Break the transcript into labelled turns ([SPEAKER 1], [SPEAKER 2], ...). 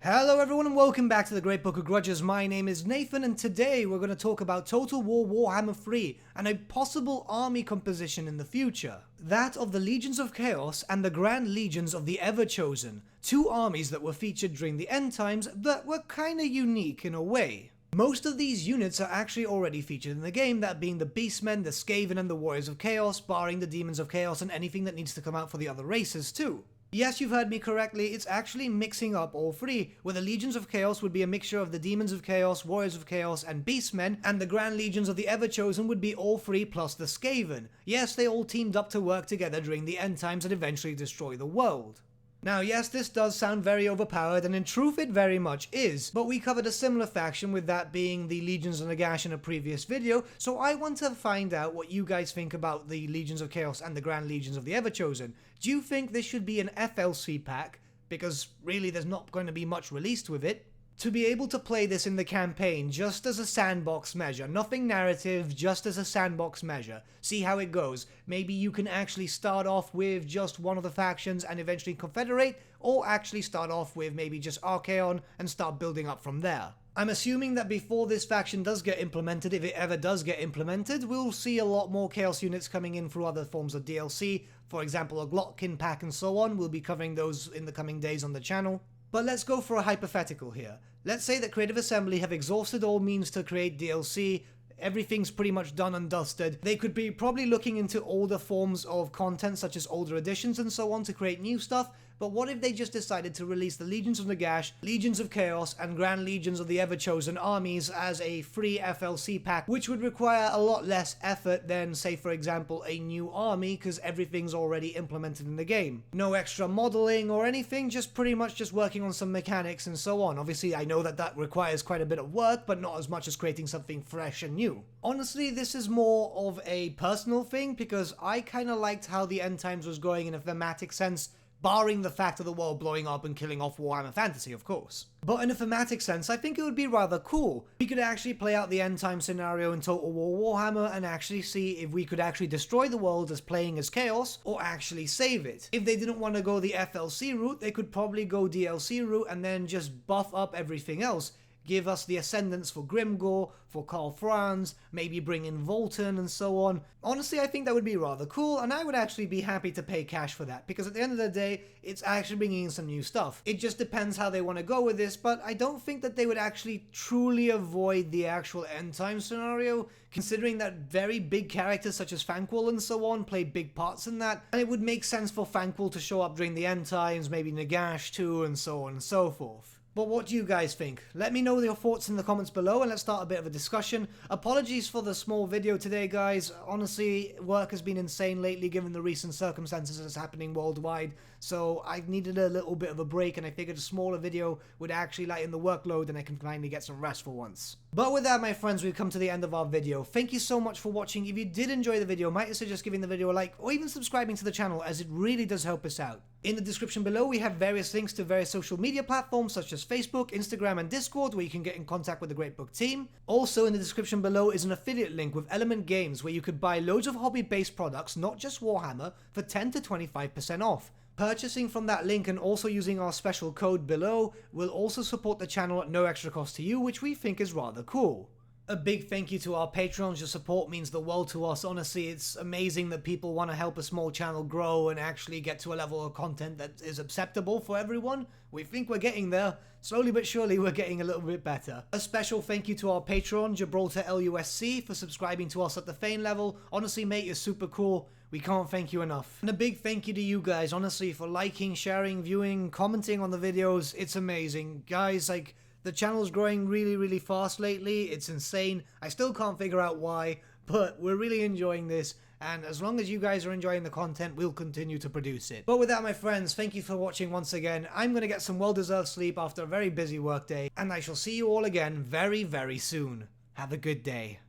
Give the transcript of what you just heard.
[SPEAKER 1] Hello everyone and welcome back to the Great Book of Grudges. My name is Nathan and today we're going to talk about Total War Warhammer 3 and a possible army composition in the future. That of the Legions of Chaos and the Grand Legions of the Ever-Chosen, two armies that were featured during the end times that were kinda unique in a way. Most of these units are actually already featured in the game, that being the Beastmen, the Skaven and the Warriors of Chaos, barring the Demons of Chaos and anything that needs to come out for the other races too. Yes, you've heard me correctly, it's actually mixing up all three, where the Legions of Chaos would be a mixture of the Demons of Chaos, Warriors of Chaos, and Beastmen, and the Grand Legions of the Ever-Chosen would be all three plus the Skaven. Yes, they all teamed up to work together during the end times and eventually destroy the world. Now yes, this does sound very overpowered, and in truth it very much is, but we covered a similar faction with that being the Legions of Nagash in a previous video, so I want to find out what you guys think about the Legions of Chaos and the Grand Legions of the Ever-Chosen. Do you think this should be an FLC pack? Because really there's not going to be much released with it. To be able to play this in the campaign just as a sandbox measure, nothing narrative, just as a sandbox measure, see how it goes. Maybe you can actually start off with just one of the factions and eventually confederate, or actually start off with maybe just Archaon and start building up from there. I'm assuming that before this faction does get implemented, if it ever does get implemented, we'll see a lot more Chaos units coming in through other forms of DLC, for example a Glotkin pack and so on. We'll be covering those in the coming days on the channel. But let's go for a hypothetical here. Let's say that Creative Assembly have exhausted all means to create DLC, everything's pretty much done and dusted. They could be probably looking into older forms of content such as older editions and so on to create new stuff, but what if they just decided to release the Legions of Nagash, Legions of Chaos, and Grand Legions of the Ever-Chosen armies as a free FLC pack, which would require a lot less effort than, say for example, a new army, because everything's already implemented in the game. No extra modeling or anything, just pretty much just working on some mechanics and so on. Obviously, I know that that requires quite a bit of work, but not as much as creating something fresh and new. Honestly, this is more of a personal thing, because I kinda liked how the end times was going in a thematic sense, barring the fact of the world blowing up and killing off Warhammer Fantasy, of course. But in a thematic sense, I think it would be rather cool. We could actually play out the end time scenario in Total War Warhammer and actually see if we could actually destroy the world as playing as Chaos, or actually save it. If they didn't want to go the FLC route, they could probably go DLC route and then just buff up everything else. Give us the Ascendants for Grimgor, for Karl Franz, maybe bring in Volton and so on. Honestly, I think that would be rather cool, and I would actually be happy to pay cash for that, because at the end of the day, it's actually bringing in some new stuff. It just depends how they want to go with this, but I don't think that they would actually truly avoid the actual end time scenario, considering that very big characters such as Thanquol and so on play big parts in that, and it would make sense for Thanquol to show up during the end times, maybe Nagash too, and so on and so forth. But what do you guys think? Let me know your thoughts in the comments below and let's start a bit of a discussion. Apologies for the small video today, guys. Honestly, work has been insane lately given the recent circumstances that's happening worldwide. So I needed a little bit of a break and I figured a smaller video would actually lighten the workload and I can finally get some rest for once. But with that, my friends, we've come to the end of our video. Thank you so much for watching. If you did enjoy the video, might I suggest giving the video a like or even subscribing to the channel, as it really does help us out. In the description below, we have various links to various social media platforms such as Facebook, Instagram, and Discord, where you can get in contact with the Great Book team. Also in the description below is an affiliate link with Element Games, where you could buy loads of hobby-based products, not just Warhammer, for 10 to 25% off. Purchasing from that link and also using our special code below will also support the channel at no extra cost to you, which we think is rather cool. A big thank you to our patrons. Your support means the world to us. Honestly, it's amazing that people want to help a small channel grow and actually get to a level of content that is acceptable for everyone. We think we're getting there. Slowly but surely we're getting a little bit better. A special thank you to our patron, Gibraltar LUSC, for subscribing to us at the Fane level. Honestly, mate, you're super cool. We can't thank you enough. And a big thank you to you guys, honestly, for liking, sharing, viewing, commenting on the videos. It's amazing. Guys, like, the channel's growing really fast lately. It's insane. I still can't figure out why, but we're really enjoying this. And as long as you guys are enjoying the content, we'll continue to produce it. But with that, my friends, thank you for watching once again. I'm going to get some well-deserved sleep after a very busy workday. And I shall see you all again very soon. Have a good day.